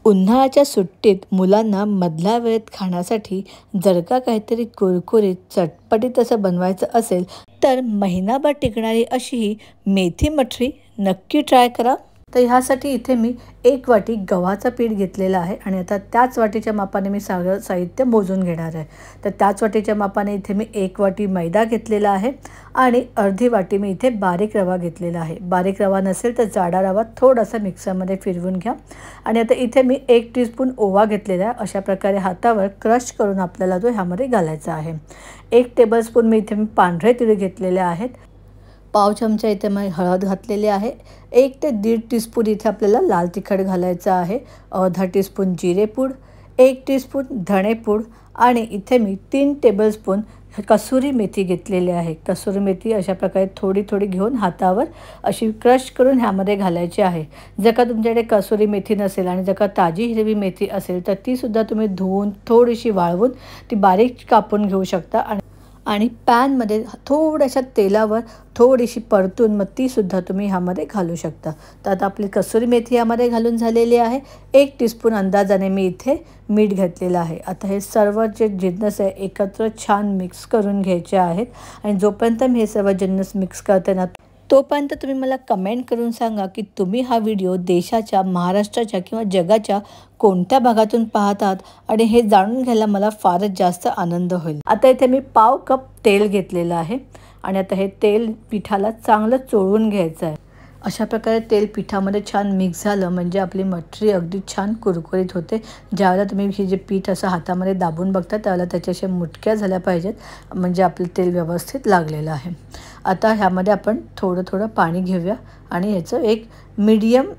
उन्हाळ्याच्या सुट्टीत मुलांना मधल्या वेळेत खाण्यासाठी जर का काहीतरी कुरकुरीत चटपटीत असं बनवायचं असेल तर महिनाभर टिकणारी अशी ही मेथी मठरी नक्की ट्राय करा. तर ह्यासाठी इथे मी 1 वाटी गव्हाचं पीठ घेतलेलं आहे आणि आता त्याच वाटीच्या मापाने मी सगळं साहित्य मोजून घेणार आहे. तर त्याच वाटीच्या मापाने इथे मी 1 वाटी मैदा घेतलेला आहे आणि अर्धी वाटी मी इथे बारीक रवा घेतलेला आहे. बारीक रवा नसेल तर जाडा रवा थोडासा मिक्सरमध्ये फिरवून घ्या. आणि आता इथे मी 1 टीस्पून ओवा घेतलेला आहे. अशा प्रकारे हातावर क्रश करून आपल्याला तो ह्यामध्ये घालायचा आहे. 1 टेबलस्पून मी इथे पांढरे तीळ घेतलेले आहेत. पाव चमचा इथे मी हळद घातलेली आहे. 1 ते 1.5 टीस्पून इथे आपल्याला लाल तिखट घालायचं आहे. अर्धा टीस्पून जिरेपूड, 1 टीस्पून धणेपूड आणि इथे मी 3 टेबलस्पून कसुरी मेथी घेतलेली आहे. कसुरी मेथी अशा प्रकारे थोडी थोडी घेऊन हातावर अशी क्रश करून ह्यामध्ये घालायची आहे. जर का तुमच्याकडे कसुरी मेथी नसेल आणि जर का ताजी हिरवी मेथी असेल तर तीसुद्धा तुम्ही धुवून थोडीशी वाळवून ती बारीक कापून घेऊ शकता आणि पॅनमध्ये थोड्याशा तेलावर थोडीशी परतून मग तीसुद्धा तुम्ही ह्यामध्ये घालू शकता. तर आता आपली कसुरी मेथी यामध्ये घालून झालेली आहे. 1 टीस्पून अंदाजाने मी इथे मीठ घातलेलं आहे. आता हे सर्व जे जिन्नस आहे एकत्र छान मिक्स करून घ्यायचे आहेत आणि जोपर्यंत मी हे सर्व जिन्नस मिक्स करते ना तोपर्यंत तुम्ही मला कमेंट करून सांगा की तुम्ही हा व्हिडिओ देशाच्या, महाराष्ट्राच्या किंवा जगाच्या कोणत्या भागातून पाहतात आणि हे जाणून घ्यायला मला फारच जास्त आनंद होईल. आता इथे मी पाव कप तेल घेतलेलं आहे आणि आता हे तेल पिठाला चांगलं चोळून घ्यायचं आहे. अशा प्रकारे तेल पिठामध्ये छान मिक्स झालं म्हणजे आपली मठरी अगदी छान कुरकुरीत होते. ज्यावेळेला तुम्ही हे जे पीठ असं हातामध्ये दाबून बघता त्यावेळेला त्याच्याशी मुटक्या झाल्या पाहिजेत म्हणजे आपलं तेल व्यवस्थित लागलेलं आहे. आता ह्यामध्ये आपण थोडं थोडं पाणी घेऊया आणि याचं एक मीडियम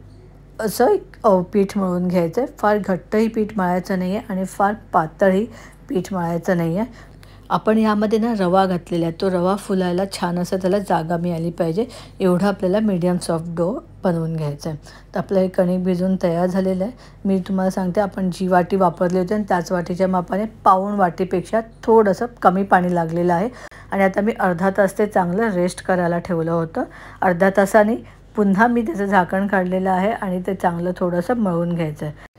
असं एक पीठ मळून घ्यायचं आहे. फार घट्टही पीठ मळायचं नाही आहे आणि फार पातळही पीठ मळायचं नाही आहे. आपण यामध्ये ना रवा घातलेला आहे. तो रवा फुलायला छान असं त्याला जागा मिळाली पाहिजे एवढं आपल्याला मीडियम सॉफ्ट डो बनवून घ्यायचं आहे. तर आपलं हे कणिक भिजून तयार झालेलं आहे. मी तुम्हाला सांगते आपण जी वाटी वापरली होती आणि त्याच वाटीच्या मापाने पाऊण वाटीपेक्षा थोडंसं कमी पाणी लागलेलं आहे. आणि आता मी अर्धा तास ते चांगलं रेस्ट करायला ठेवलं होतं. अर्धा तासाने पुन्हा मी त्याचं झाकण काढलेलं आहे आणि ते चांगलं थोडंसं मळून घ्यायचं आहे.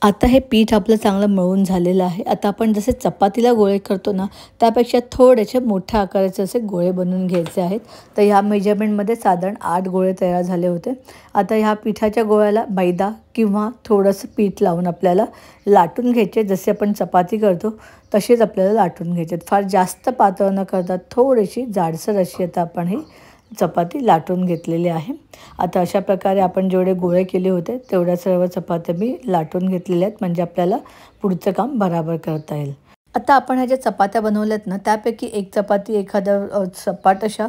आता हे पीठ आपलं चांगलं मळून झालेलं आहे. आता आपण जसे चपातीला गोळे करतो ना त्यापेक्षा थोडेसे मोठ्या आकाराचे असे गोळे बनवून घ्यायचे आहेत. तर ह्या मेजरमेंटमध्ये साधारण 8 गोळे तयार झाले होते. आता ह्या पिठाच्या गोळ्याला मैदा किंवा थोडंसं पीठ लावून आपल्याला लाटून घ्यायचे. जसे आपण चपाती करतो तसेच आपल्याला लाटून घ्यायचे. फार जास्त पातळ न करता थोडीशी जाडसर अशी आता आपण ही चपाती लाटून घेतलेली आहे. आता अशा प्रकारे आपण जेवढे गोळे केले होते तेवढ्या सर्व चपात्या मी लाटून घेतलेल्या आहेत म्हणजे आपल्याला पुढचं काम बराबर करता येईल. आता आपण ह्या ज्या चपात्या बनवल्यात ना त्यापैकी एक चपाती एखाद्या सपाट अशा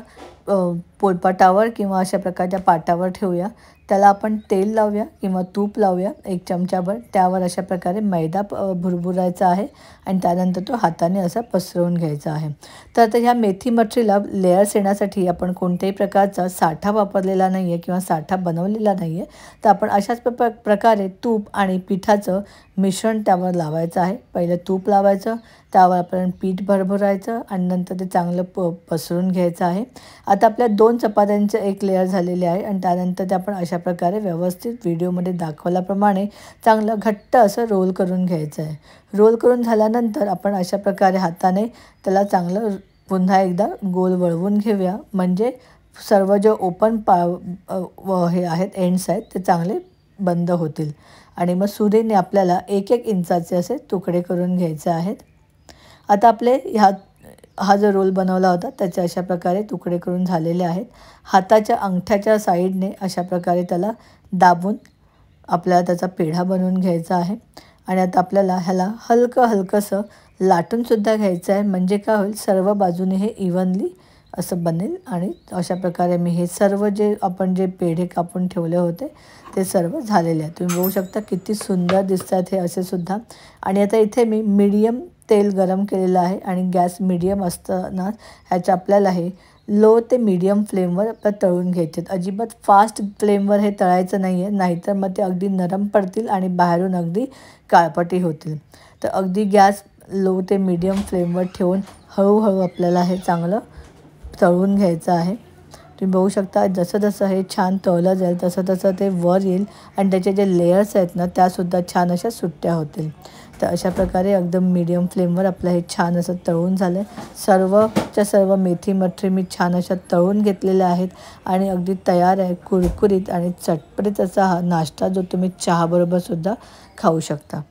पोळपाटावर किंवा अशा प्रकारच्या पाटावर ठेवूया. त्याला आपण तेल लावूया किंवा तूप लावूया 1 चमचाभर. त्यावर अशा प्रकारे मैदा भुरभुरायचा आहे आणि त्यानंतर तो हाताने असा पसरवून घ्यायचा आहे. तर आता ह्या मेथी मठरीला लेयर्स येण्यासाठी आपण कोणत्याही प्रकारचा साठा वापरलेला नाही आहे किंवा साठा बनवलेला नाही आहे. तर आपण अशाच प्रकारे तूप आणि पिठाचं मिश्रण त्यावर लावायचं आहे. पहिलं तूप लावायचं, त्यावर आपण पीठ भरभरायचं आणि नंतर ते चांगलं पसरून घ्यायचं आहे. आता आपल्या 2 चपात्यांचं एक लेअर झालेले आहे आणि त्यानंतर ते आपण अशा प्रकारे व्यवस्थित व्हिडिओमध्ये दाखवल्याप्रमाणे चांगलं घट्ट असं रोल करून घ्यायचं आहे. रोल करून झाल्यानंतर आपण अशा प्रकारे हाताने त्याला चांगलं पुन्हा एकदा गोल वळवून घेऊया म्हणजे सर्व जे ओपन हे आहेत एंड्स आहेत ते चांगले बंद होतील. आणि मग सुरीने आपल्याला 1-1 इंचाचे असे तुकडे करून घ्यायचे आहेत. आता आपले हा जो रोल बनवला होता त्याचे अशा प्रकारे तुकडे करून झालेले आहेत. हाताच्या अंगठ्याच्या साईडने अशा प्रकारे त्याला दाबून आपल्याला त्याचा पेढा बनवून घ्यायचा आहे. आणि आता आपल्याला ह्याला हलकंसं लाटूनसुद्धा घ्यायचं आहे म्हणजे काय होईल सर्व बाजूने हे इव्हनली असं बनेल. आणि अशा प्रकारे मी हे सर्व आपण जे पेढे कापून ठेवले होते ते सर्व झालेले आहे. तुम्ही बघू शकता किती सुंदर दिसतात हे असे सुद्धा. आणि आता इथे मी मीडियम तेल गरम केलेलं आहे आणि गॅस मीडियम असताना ह्याच्या आपल्याला हे लो ते मीडियम फ्लेमवर आपल्याला तळून घ्यायचे आहेत. अजिबात फास्ट फ्लेमवर हे तळायचं नाही आहे नाहीतर मग ते अगदी नरम पडतील आणि बाहेरून अगदी काळपटी होतील. तर अगदी गॅस लो ते मीडियम फ्लेमवर ठेवून हळूहळू आपल्याला हे चांगलं तळून घ्यायचं आहे. तुम्ही बघू शकता जसं जसं हे छान तळलं जाईल तसं तसं ते वर येईल आणि त्याचे जे लेयर्स आहेत ना त्यासुद्धा छान अशा सुट्ट्या होतील. तर अशा प्रकारे एकदम मीडियम फ्लेमवर आपलं हे छान असं तळून झालं आहे. सर्वच्या सर्व मेथी मठरी मी छान अशा तळून घेतलेल्या आहेत आणि अगदी तयार आहे कुरकुरीत आणि चटपटीत असा हा नाश्ता जो तुम्ही चहाबरोबरसुद्धा खाऊ शकता.